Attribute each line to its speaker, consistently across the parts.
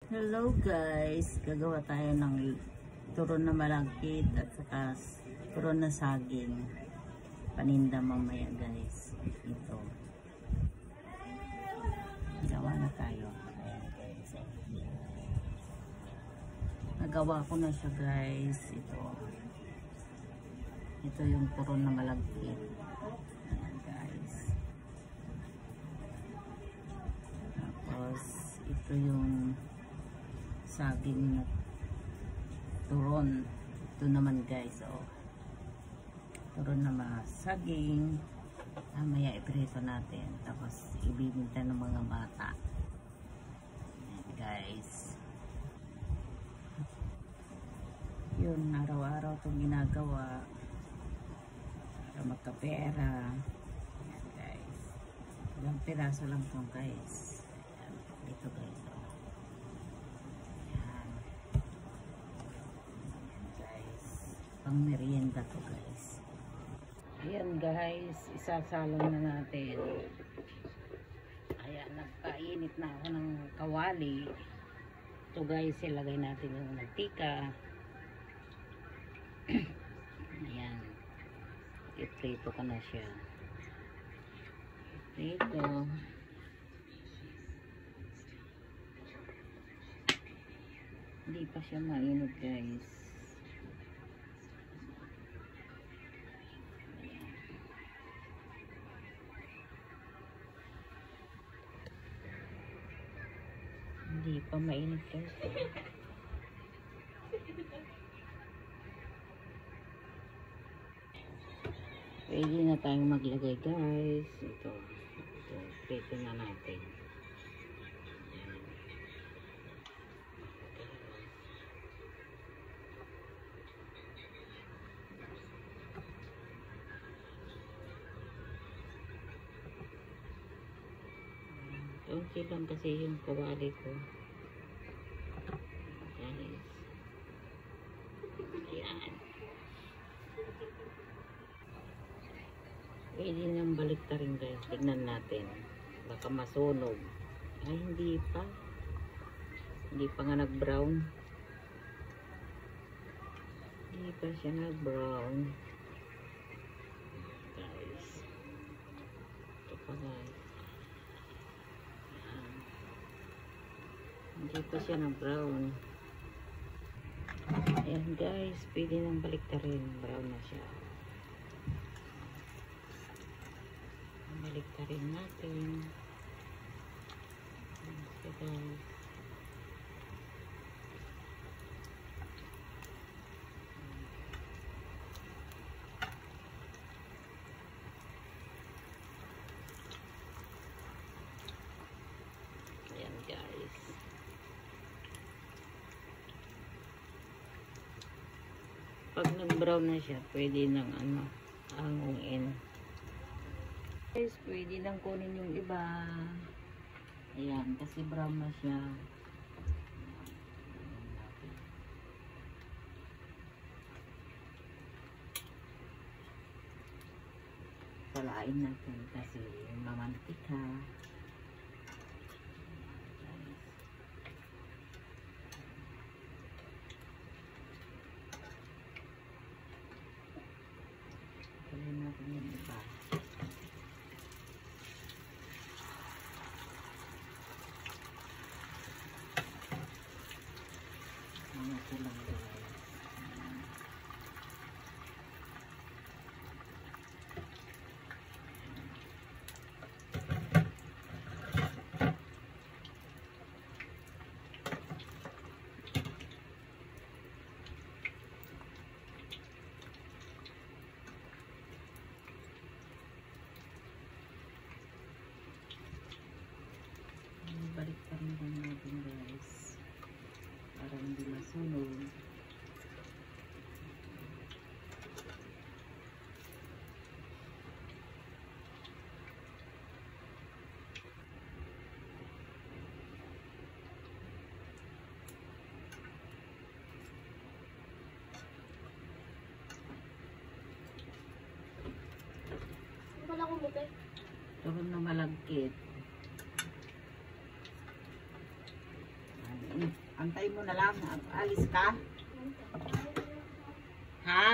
Speaker 1: Hello guys, gagawa tayo ng turon na malagkit at saka turon na saging paninda mamaya guys. Ito gawa na tayo. Ayan guys, nagawa ko na siya guys. Ito yung turon na malagkit. Ayan guys, tapos ito yung saging na turon. Ito naman guys, turon na saging. Mamaya iprito natin, tapos ibibinta ng mga bata. Ayan guys, yun, araw-araw itong ginagawa para magkapera. Ayan guys, ilang piraso lang ito guys. Ayan, dito guys, pang merienda to guys. Ayan guys, isasalang na natin. Ayan, nagpainit na ako ng kawali. Ito guys, ilagay natin yung mantika. Ayan, iprito ko na siya. Iprito. Hindi pa siya mainit guys. Hindi pa mainit guys. Pwede na tayong maglagay guys. Ito prito na natin. Unti lang kasi yung kawali ko guys. Ayan, pwede nang balik ta rin guys. Tignan natin, baka masunog. Ay, hindi pa nga nag brown. Hindi pa siya nag brown guys. Ito pa guys, hindi pa siya na brown. Ayan guys, pwede nang balik ta rin. Brown na siya. Balik ta rin natin. So guys, ayan guys, pag nag-brown na siya, pwede nang hanguin guys. Pwede nang kunin yung iba. Ayan, kasi brown na siya. Salain natin kasi mamantika. Kunin natin yung iba. Ano ko lang guys. Balik pa rin natin guys para hindi masunog. Turon na malagkit. Antay mo na lang. Alis ka? Ha?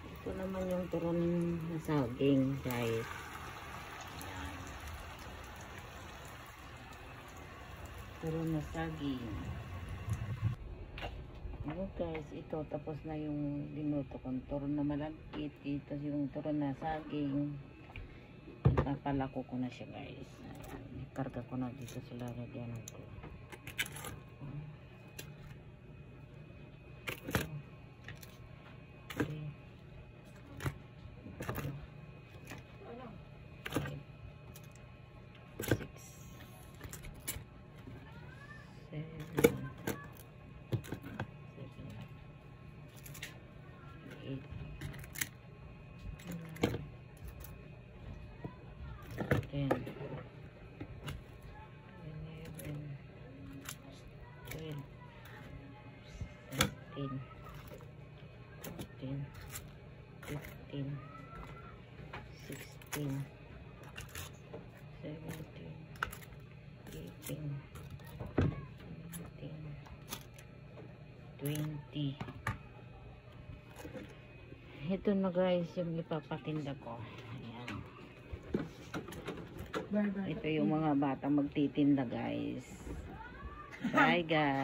Speaker 1: Ito naman yung turon na saging, guys. Ayan. Turon na saging. Ano guys, ito tapos na yung linuto kong turon na malagkit. Ito yung turon na saging. Ipapalako ko na siya guys. Ayan. Ikarga ko na dito sa lalagyanan ko. Ito na guys yung ipapatinda ko. Ayan. Ito yung mga bata magtitinda guys. Bye guys.